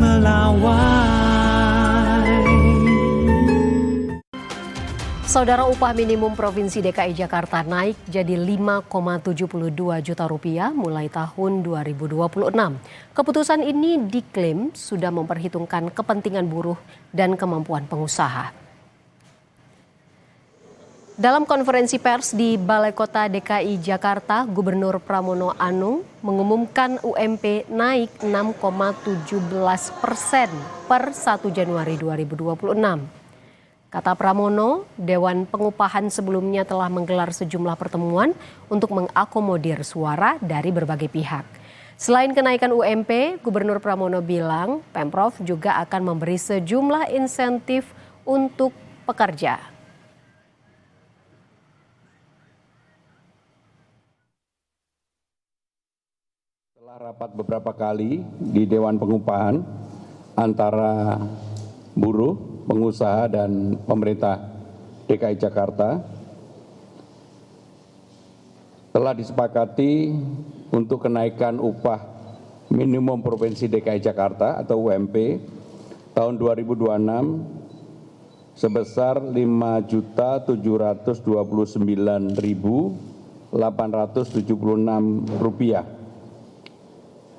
melawai. Saudara, upah minimum Provinsi DKI Jakarta naik jadi 5,72 juta rupiah mulai tahun 2026. Keputusan ini diklaim sudah memperhitungkan kepentingan buruh dan kemampuan pengusaha. Dalam konferensi pers di Balai Kota DKI Jakarta, Gubernur Pramono Anung mengumumkan UMP naik 6,17% per 1 Januari 2026. Kata Pramono, Dewan Pengupahan sebelumnya telah menggelar sejumlah pertemuan untuk mengakomodir suara dari berbagai pihak. Selain kenaikan UMP, Gubernur Pramono bilang Pemprov juga akan memberi sejumlah insentif untuk pekerja. Setelah rapat beberapa kali di Dewan Pengupahan antara buruh, pengusaha dan pemerintah DKI Jakarta, telah disepakati untuk kenaikan upah minimum Provinsi DKI Jakarta atau UMP tahun 2026 sebesar Rp5.729.876.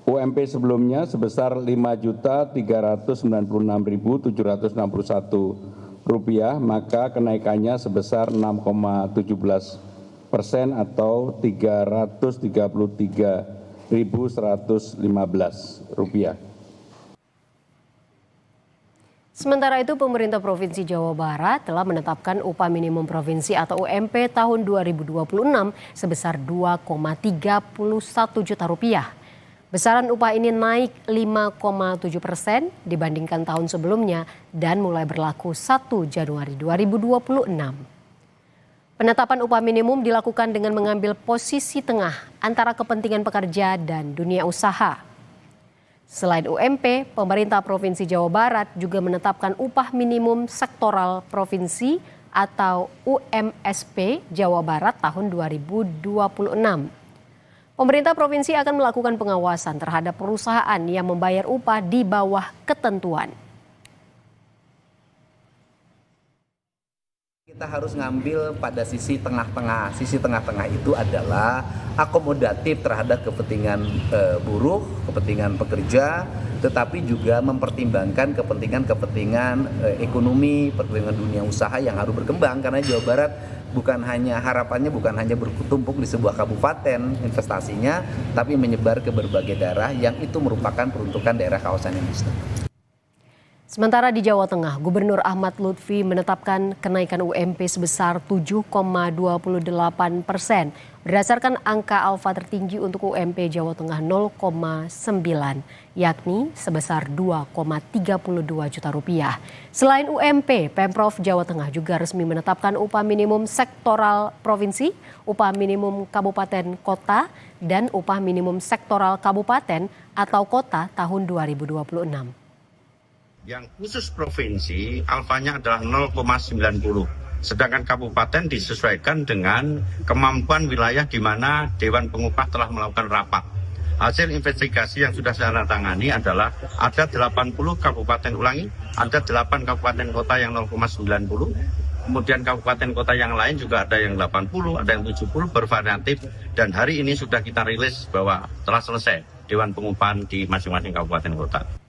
UMP sebelumnya sebesar Rp5.396.761, maka kenaikannya sebesar 6,17% atau Rp333.115. Sementara itu, pemerintah Provinsi Jawa Barat telah menetapkan upah minimum provinsi atau UMP tahun 2026 sebesar Rp2,31 juta. Besaran upah ini naik 5,7% dibandingkan tahun sebelumnya dan mulai berlaku 1 Januari 2026. Penetapan upah minimum dilakukan dengan mengambil posisi tengah antara kepentingan pekerja dan dunia usaha. Selain UMP, pemerintah Provinsi Jawa Barat juga menetapkan upah minimum sektoral provinsi atau UMSP Jawa Barat tahun 2026. Pemerintah provinsi akan melakukan pengawasan terhadap perusahaan yang membayar upah di bawah ketentuan. Kita harus ngambil pada sisi tengah-tengah. Sisi tengah-tengah itu adalah akomodatif terhadap kepentingan buruh, kepentingan pekerja, tetapi juga mempertimbangkan kepentingan ekonomi, kepentingan dunia usaha yang harus berkembang. Karena Jawa Barat harapannya bukan hanya bertumpuk di sebuah kabupaten investasinya, tapi menyebar ke berbagai daerah yang itu merupakan peruntukan daerah kawasan industri. Sementara di Jawa Tengah, Gubernur Ahmad Lutfi menetapkan kenaikan UMP sebesar 7,28%. Berdasarkan angka alfa tertinggi untuk UMP Jawa Tengah 0,9, yakni sebesar Rp2,32 juta. Selain UMP, Pemprov Jawa Tengah juga resmi menetapkan upah minimum sektoral provinsi, upah minimum kabupaten kota, dan upah minimum sektoral kabupaten atau kota tahun 2026. Yang khusus provinsi alfanya adalah 0,90. Sedangkan kabupaten disesuaikan dengan kemampuan wilayah di mana Dewan Pengupah telah melakukan rapat. Hasil investigasi yang sudah saya tangani adalah ada 80 kabupaten ada 8 kabupaten kota yang 0,90. Kemudian kabupaten kota yang lain juga ada yang 80, ada yang 70, bervariatif. Dan hari ini sudah kita rilis bahwa telah selesai Dewan Pengupahan di masing-masing kabupaten kota.